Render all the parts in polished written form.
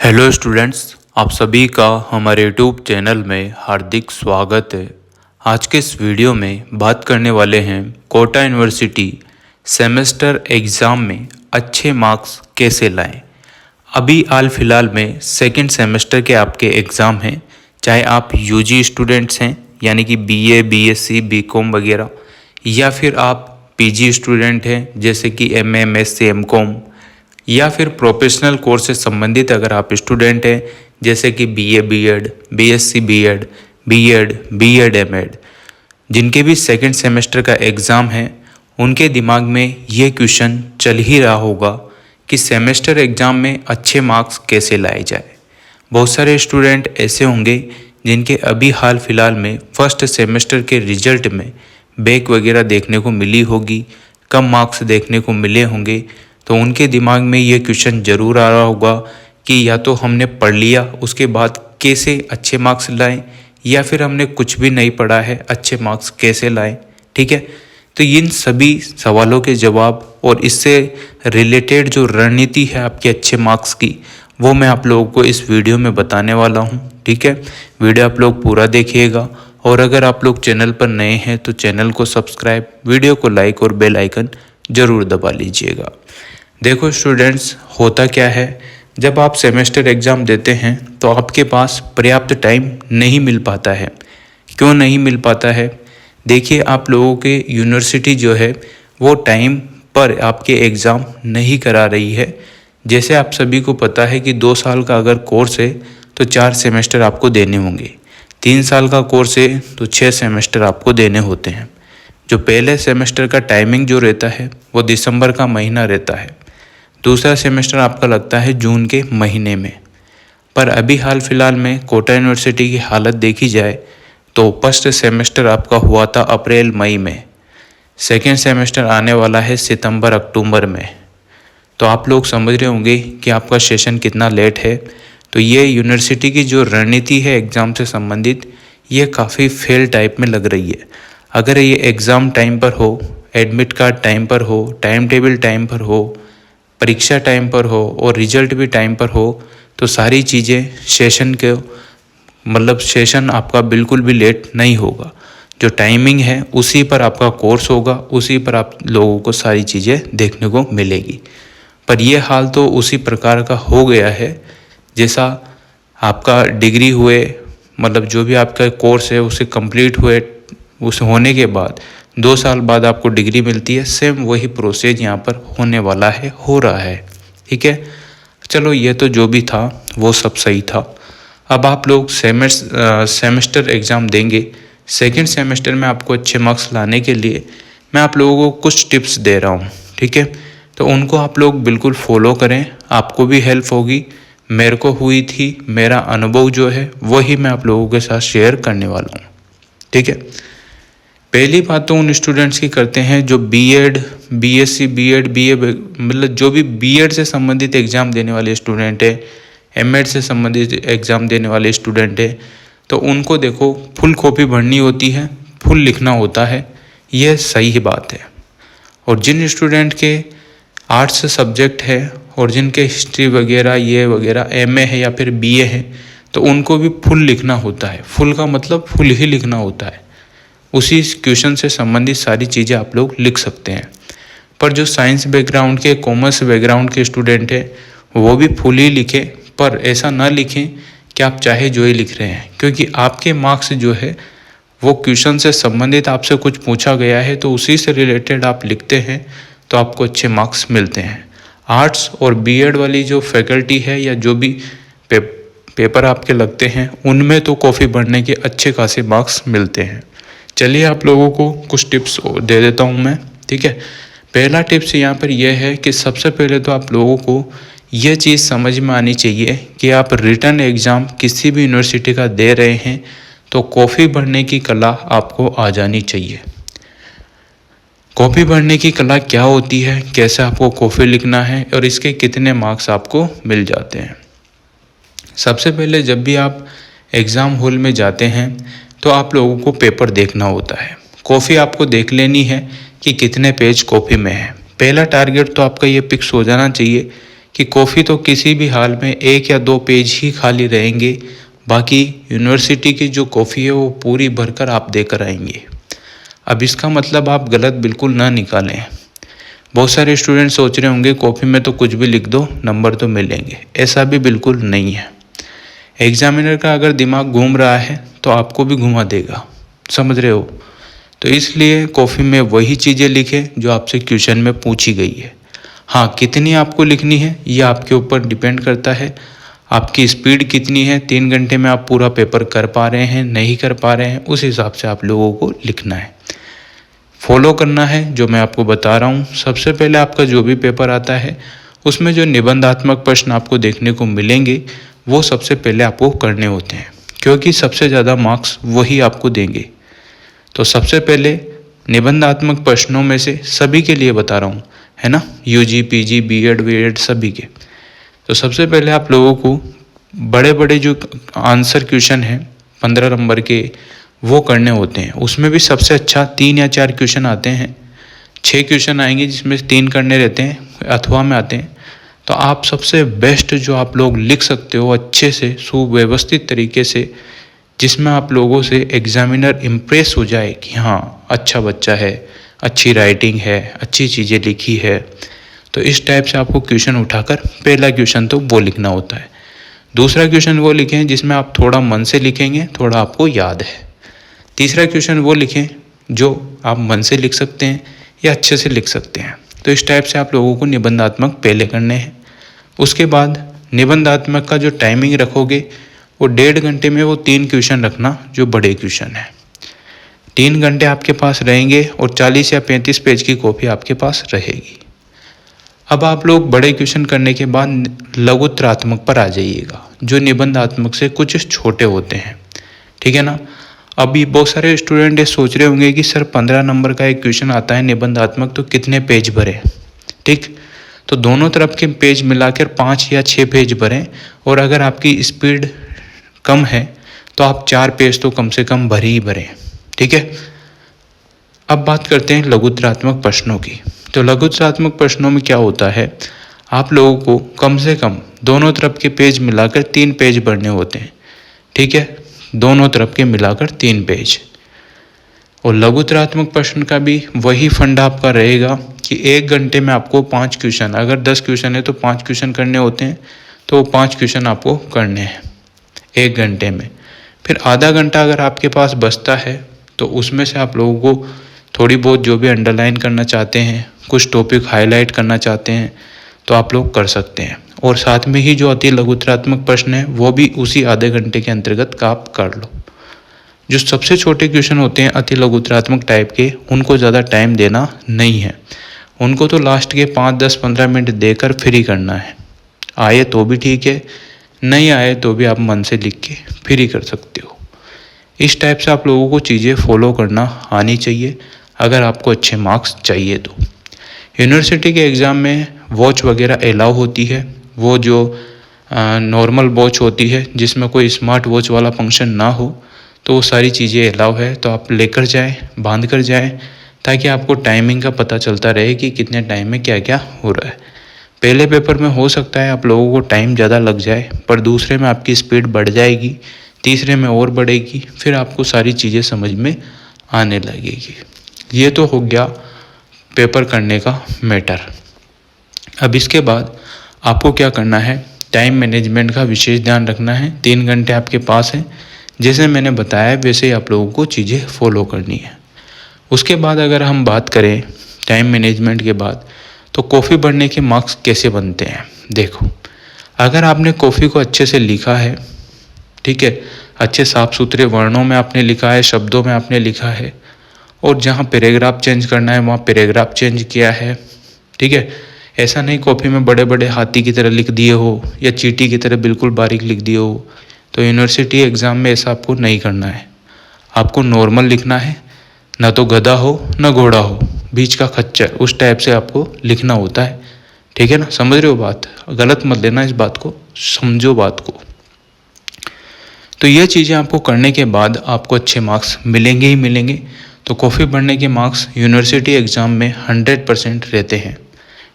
Hello students, आप सभी का हमारे यूट्यूब चैनल में हार्दिक स्वागत है। आज के इस वीडियो में बात करने वाले हैं कोटा यूनिवर्सिटी सेमेस्टर एग्ज़ाम में अच्छे मार्क्स कैसे लाएं। अभी हाल फिलहाल में सेकंड सेमेस्टर के आपके एग्ज़ाम हैं, चाहे आप यूजी स्टूडेंट्स हैं यानी कि बीए, बीएससी, बीकॉम वगैरह, या फिर आप पीजी स्टूडेंट हैं जैसे कि एमए, एमएससी, एमकॉम, या फिर प्रोफेशनल कोर्स से संबंधित अगर आप स्टूडेंट हैं जैसे कि BA, BEd, BSc, BEd, BEd, MEd, जिनके भी सेकंड सेमेस्टर का एग्ज़ाम है, उनके दिमाग में ये क्वेश्चन चल ही रहा होगा कि सेमेस्टर एग्ज़ाम में अच्छे मार्क्स कैसे लाए जाए। बहुत सारे स्टूडेंट ऐसे होंगे जिनके अभी हाल फिलहाल में फर्स्ट सेमेस्टर के रिजल्ट में बैक वगैरह देखने को मिली होगी, कम मार्क्स देखने को मिले होंगे, तो उनके दिमाग में ये क्वेश्चन ज़रूर आ रहा होगा कि या तो हमने पढ़ लिया उसके बाद कैसे अच्छे मार्क्स लाएं, या फिर हमने कुछ भी नहीं पढ़ा है अच्छे मार्क्स कैसे लाएं। ठीक है, तो इन सभी सवालों के जवाब और इससे रिलेटेड जो रणनीति है आपके अच्छे मार्क्स की, वो मैं आप लोगों को इस वीडियो में बताने वाला हूँ। ठीक है, वीडियो आप लोग पूरा देखिएगा, और अगर आप लोग चैनल पर नए हैं तो चैनल को सब्सक्राइब, वीडियो को लाइक और बेल आइकन ज़रूर दबा लीजिएगा। देखो स्टूडेंट्स, होता क्या है, जब आप सेमेस्टर एग्ज़ाम देते हैं तो आपके पास पर्याप्त टाइम नहीं मिल पाता है। क्यों नहीं मिल पाता है? देखिए, आप लोगों के यूनिवर्सिटी जो है वो टाइम पर आपके एग्ज़ाम नहीं करा रही है। जैसे आप सभी को पता है कि 2 साल का अगर कोर्स है तो 4 सेमेस्टर आपको देने होंगे, 3 साल का कोर्स है तो 6 सेमेस्टर आपको देने होते हैं। जो पहले सेमेस्टर का टाइमिंग जो रहता है वो दिसंबर का महीना रहता है, दूसरा सेमेस्टर आपका लगता है जून के महीने में। पर अभी हाल फिलहाल में कोटा यूनिवर्सिटी की हालत देखी जाए तो फर्स्ट सेमेस्टर आपका हुआ था अप्रैल मई में, सेकेंड सेमेस्टर आने वाला है सितंबर अक्टूबर में। तो आप लोग समझ रहे होंगे कि आपका सेशन कितना लेट है। तो ये यूनिवर्सिटी की जो रणनीति है एग्ज़ाम से संबंधित, ये काफ़ी फेल टाइप में लग रही है। अगर ये एग्ज़ाम टाइम पर हो, एडमिट कार्ड टाइम पर हो, टाइम टेबल टाइम पर हो, परीक्षा टाइम पर हो और रिजल्ट भी टाइम पर हो, तो सारी चीज़ें सेशन आपका बिल्कुल भी लेट नहीं होगा। जो टाइमिंग है उसी पर आपका कोर्स होगा, उसी पर आप लोगों को सारी चीज़ें देखने को मिलेगी। पर यह हाल तो उसी प्रकार का हो गया है जैसा आपका डिग्री हुए, जो भी आपका कोर्स है उसे कंप्लीट हुए, उस होने के बाद 2 साल बाद आपको डिग्री मिलती है। सेम वही प्रोसेस यहाँ पर होने वाला है, हो रहा है। ठीक है, चलो ये तो जो भी था वो सब सही था। अब आप लोग सेमेस्टर एग्ज़ाम देंगे, सेकंड सेमेस्टर में आपको अच्छे मार्क्स लाने के लिए मैं आप लोगों को कुछ टिप्स दे रहा हूँ। ठीक है, तो उनको आप लोग बिल्कुल फॉलो करें, आपको भी हेल्प होगी। मेरे को हुई थी, मेरा अनुभव जो है वही मैं आप लोगों के साथ शेयर करने वाला हूँ। ठीक है, पहली बात तो उन स्टूडेंट्स की करते हैं जो बीएड, बीएससी, बीएड, बीए, जो भी बीएड से संबंधित एग्ज़ाम देने वाले स्टूडेंट है, एमएड से संबंधित एग्ज़ाम देने वाले स्टूडेंट है, तो उनको देखो फुल कॉपी भरनी होती है, फुल लिखना होता है, यह सही बात है। और जिन स्टूडेंट के आर्ट्स सब्जेक्ट है और जिनके हिस्ट्री वगैरह ये वगैरह एमए है या फिर बीए है, तो उनको भी फुल लिखना होता है। फुल का मतलब फुल ही लिखना होता है, उसी क्वेश्चन से संबंधित सारी चीज़ें आप लोग लिख सकते हैं। पर जो साइंस बैकग्राउंड के, कॉमर्स बैकग्राउंड के स्टूडेंट हैं वो भी फुल ही लिखें, पर ऐसा ना लिखें कि आप चाहे जो ही लिख रहे हैं, क्योंकि आपके मार्क्स जो है वो क्वेश्चन से संबंधित आपसे कुछ पूछा गया है तो उसी से रिलेटेड आप लिखते हैं तो आपको अच्छे मार्क्स मिलते हैं। आर्ट्स और बीएड वाली जो फैकल्टी है या जो भी पेपर आपके लगते हैं उनमें तो कॉपी भरने के अच्छे खासे मार्क्स मिलते हैं। चलिए आप लोगों को कुछ टिप्स दे देता हूँ मैं। ठीक है, पहला टिप्स यहाँ पर यह है कि सबसे पहले तो आप लोगों को यह चीज़ समझ में आनी चाहिए कि आप रिटन एग्ज़ाम किसी भी यूनिवर्सिटी का दे रहे हैं तो कॉपी भरने की कला आपको आ जानी चाहिए। कॉपी भरने की कला क्या होती है, कैसे आपको कॉपी लिखना है और इसके कितने मार्क्स आपको मिल जाते हैं। सबसे पहले जब भी आप एग्ज़ाम हॉल में जाते हैं तो आप लोगों को पेपर देखना होता है। कॉपी आपको देख लेनी है कि कितने पेज कॉपी में है। पहला टारगेट तो आपका ये फिक्स हो जाना चाहिए कि कॉफ़ी तो किसी भी हाल में 1 या 2 पेज ही खाली रहेंगे, बाकी यूनिवर्सिटी की जो कॉफ़ी है वो पूरी भरकर आप देकर आएंगे। अब इसका मतलब आप गलत बिल्कुल ना निकालें। बहुत सारे स्टूडेंट सोच रहे होंगे कॉपी में तो कुछ भी लिख दो, नंबर तो मिलेंगे। ऐसा भी बिल्कुल नहीं है। एग्जामिनर का अगर दिमाग घूम रहा है तो आपको भी घुमा देगा, समझ रहे हो। तो इसलिए कॉपी में वही चीज़ें लिखें जो आपसे क्वेश्चन में पूछी गई है। हाँ, कितनी आपको लिखनी है ये आपके ऊपर डिपेंड करता है। आपकी स्पीड कितनी है, 3 घंटे में आप पूरा पेपर कर पा रहे हैं, नहीं कर पा रहे हैं, उस हिसाब से आप लोगों को लिखना है, फॉलो करना है जो मैं आपको बता रहा हूँ। सबसे पहले आपका जो भी पेपर आता है उसमें जो निबंधात्मक प्रश्न आपको देखने को मिलेंगे वो सबसे पहले आपको करने होते हैं, क्योंकि सबसे ज़्यादा मार्क्स वही आपको देंगे। तो सबसे पहले निबंधात्मक प्रश्नों में से सभी के लिए बता रहा हूँ, है ना, यूजी पीजी बीएड वीएड सभी के। तो सबसे पहले आप लोगों को बड़े बड़े जो आंसर क्वेश्चन हैं 15 नंबर के वो करने होते हैं। उसमें भी सबसे अच्छा 3 या 4 क्वेश्चन आते हैं, 6 क्वेश्चन आएंगे जिसमें 3 करने रहते हैं अथवा में आते हैं। तो आप सबसे बेस्ट जो आप लोग लिख सकते हो अच्छे से सुव्यवस्थित तरीके से, जिसमें आप लोगों से एग्जामिनर इम्प्रेस हो जाए कि हाँ अच्छा बच्चा है, अच्छी राइटिंग है, अच्छी चीज़ें लिखी है। तो इस टाइप से आपको क्वेश्चन उठाकर पहला क्वेश्चन तो वो लिखना होता है। दूसरा क्वेश्चन वो लिखें जिसमें आप थोड़ा मन से लिखेंगे, थोड़ा आपको याद है। तीसरा क्वेश्चन वो लिखें जो आप मन से लिख सकते हैं या अच्छे से लिख सकते हैं। तो इस टाइप से आप लोगों को निबंधात्मक पहले करने हैं। उसके बाद निबंधात्मक का जो टाइमिंग रखोगे वो 1.5 घंटे में वो 3 क्वेश्चन रखना जो बड़े क्वेश्चन हैं। 3 घंटे आपके पास रहेंगे और 40 या 35 पेज की कॉपी आपके पास रहेगी। अब आप लोग बड़े क्वेश्चन करने के बाद लघुत्रात्मक पर आ जाइएगा, जो निबंधात्मक से कुछ छोटे होते हैं, ठीक है ना। अभी बहुत सारे स्टूडेंट ये सोच रहे होंगे कि सर 15 नंबर का एक क्वेश्चन आता है निबंधात्मक, तो कितने पेज भरें, ठीक। तो दोनों तरफ के पेज मिलाकर 5 या 6 पेज भरें, और अगर आपकी स्पीड कम है तो आप 4 पेज तो कम से कम भरे ही भरें, ठीक है। अब बात करते हैं लघुत्रात्मक प्रश्नों की। तो लघुत्रात्मक प्रश्नों में क्या होता है, आप लोगों को कम से कम दोनों तरफ के पेज मिलाकर 3 पेज भरने होते हैं, ठीक है, दोनों तरफ के मिलाकर 3 पेज। और लघुत्रात्मक प्रश्न का भी वही फंडा आपका रहेगा कि 1 घंटे में आपको 5 क्वेश्चन, अगर 10 क्वेश्चन है तो 5 क्वेश्चन करने होते हैं, तो 5 क्वेश्चन आपको करने हैं 1 घंटे में। फिर आधा घंटा अगर आपके पास बचता है तो उसमें से आप लोगों को थोड़ी बहुत जो भी अंडरलाइन करना चाहते हैं, कुछ टॉपिक हाईलाइट करना चाहते हैं तो आप लोग कर सकते हैं। और साथ में ही जो अति लघुत्रात्मक प्रश्न है वो भी उसी आधे घंटे के अंतर्गत का आप कर लो। जो सबसे छोटे क्वेश्चन होते हैं अति लघुत्रात्मक टाइप के, उनको ज़्यादा टाइम देना नहीं है, उनको तो लास्ट के 5, 10, 15 मिनट देकर फ्री करना है। आए तो भी ठीक है, नहीं आए तो भी आप मन से लिख के फ्री कर सकते हो। इस टाइप से आप लोगों को चीज़ें फॉलो करना आनी चाहिए अगर आपको अच्छे मार्क्स चाहिए तो। यूनिवर्सिटी के एग्ज़ाम में वॉच वगैरह अलाउ होती है, वो जो नॉर्मल वॉच होती है जिसमें कोई स्मार्ट वॉच वाला फंक्शन ना हो, तो वो सारी चीज़ें अलाउ है, तो आप लेकर जाएं, बांध कर जाएं, ताकि आपको टाइमिंग का पता चलता रहे कि कितने टाइम में क्या क्या हो रहा है। पहले पेपर में हो सकता है आप लोगों को टाइम ज़्यादा लग जाए, पर दूसरे में आपकी स्पीड बढ़ जाएगी, तीसरे में और बढ़ेगी, फिर आपको सारी चीज़ें समझ में आने लगेगी। ये तो हो गया पेपर करने का मैटर। अब इसके बाद आपको क्या करना है, टाइम मैनेजमेंट का विशेष ध्यान रखना है। 3 घंटे आपके पास है, जैसे मैंने बताया वैसे ही आप लोगों को चीज़ें फॉलो करनी है। उसके बाद अगर हम बात करें टाइम मैनेजमेंट के बाद, तो कॉफ़ी बढ़ने के मार्क्स कैसे बनते हैं। देखो, अगर आपने कॉफ़ी को अच्छे से लिखा है, ठीक है, अच्छे साफ सुथरे वर्णों में आपने लिखा है, शब्दों में आपने लिखा है, और जहाँ पैराग्राफ चेंज करना है वहाँ पैराग्राफ चेंज किया है, ठीक है। ऐसा नहीं कॉपी में बड़े बड़े हाथी की तरह लिख दिए हो या चींटी की तरह बिल्कुल बारीक लिख दिए हो। तो यूनिवर्सिटी एग्ज़ाम में ऐसा आपको नहीं करना है, आपको नॉर्मल लिखना है, ना तो गधा हो ना घोड़ा हो, बीच का खच्चर, उस टाइप से आपको लिखना होता है, ठीक है ना। समझ रहे हो बात, गलत मत लेना इस बात को, समझो बात को। तो ये चीज़ें आपको करने के बाद आपको अच्छे मार्क्स मिलेंगे ही मिलेंगे। तो कॉफ़ी बढ़ने के मार्क्स यूनिवर्सिटी एग्ज़ाम में 100% रहते हैं।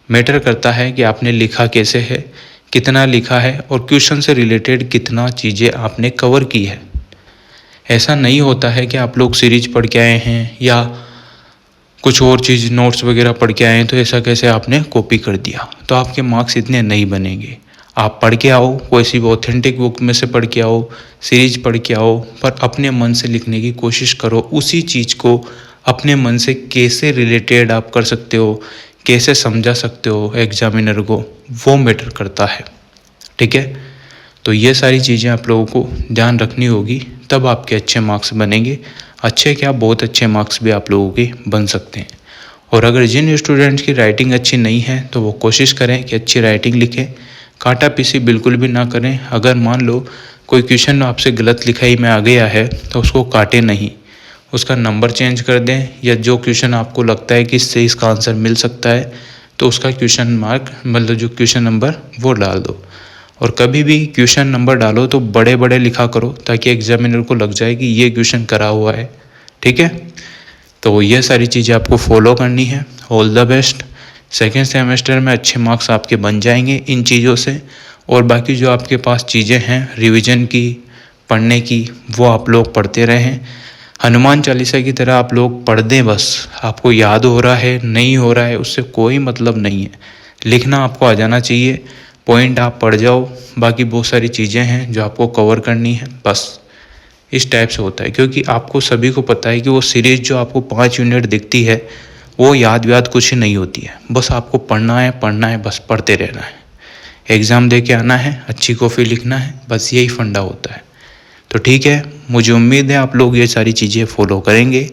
मैटर करता है कि आपने लिखा कैसे है, कितना लिखा है और क्वेश्चन से रिलेटेड कितना चीज़ें आपने कवर की है। ऐसा नहीं होता है कि आप लोग सीरीज पढ़ के आए हैं या कुछ और चीज़ नोट्स वगैरह पढ़ के आए हैं तो ऐसा कैसे आपने कॉपी कर दिया, तो आपके मार्क्स इतने नहीं बनेंगे। आप पढ़ के आओ, कोई सी भी ऑथेंटिक बुक में से पढ़ के आओ, सीरीज पढ़ के आओ, पर अपने मन से लिखने की कोशिश करो। उसी चीज़ को अपने मन से कैसे रिलेटेड आप कर सकते हो, कैसे समझा सकते हो एग्जामिनर को, वो मैटर करता है। ठीक है, तो ये सारी चीज़ें आप लोगों को ध्यान रखनी होगी, तब आपके अच्छे मार्क्स बनेंगे। अच्छे क्या, बहुत अच्छे मार्क्स भी आप लोगों के बन सकते हैं। और अगर जिन स्टूडेंट्स की राइटिंग अच्छी नहीं है तो वो कोशिश करें कि अच्छी राइटिंग लिखें, काटा पीसी बिल्कुल भी ना करें। अगर मान लो कोई क्वेश्चन आपसे गलत लिखाई में आ गया है तो उसको काटे नहीं, उसका नंबर चेंज कर दें, या जो क्वेश्चन आपको लगता है कि इससे इसका आंसर मिल सकता है तो उसका क्वेश्चन मार्क मतलब जो क्वेश्चन नंबर वो डाल दो। और कभी भी क्वेश्चन नंबर डालो तो बड़े बड़े लिखा करो ताकि एग्जामिनर को लग जाए कि ये क्वेश्चन करा हुआ है। ठीक है, तो ये सारी चीज़ें आपको फॉलो करनी है। All the best. Second semester में अच्छे मार्क्स आपके बन जाएंगे इन चीज़ों से। और बाकी जो आपके पास चीज़ें हैं रिवीजन की, पढ़ने की, वो आप लोग पढ़ते रहें। हनुमान चालीसा की तरह आप लोग पढ़ दें बस। आपको याद हो रहा है नहीं हो रहा है उससे कोई मतलब नहीं है, लिखना आपको आ जाना चाहिए। पॉइंट आप पढ़ जाओ, बाकी बहुत सारी चीज़ें हैं जो आपको कवर करनी है, बस इस टाइप से होता है। क्योंकि आपको सभी को पता है कि वो सीरीज जो आपको 5 यूनिट दिखती है वो याद कुछ नहीं होती है, बस आपको पढ़ना है, बस पढ़ते रहना है, एग्ज़ाम दे के आना है, अच्छी कॉपी लिखना है, बस यही फंडा होता है। तो ठीक है, मुझे उम्मीद है आप लोग ये सारी चीज़ें फॉलो करेंगे।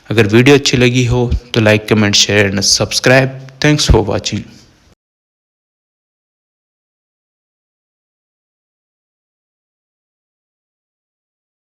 अगर वीडियो अच्छी लगी हो तो like, comment, share and subscribe. Thanks for watching.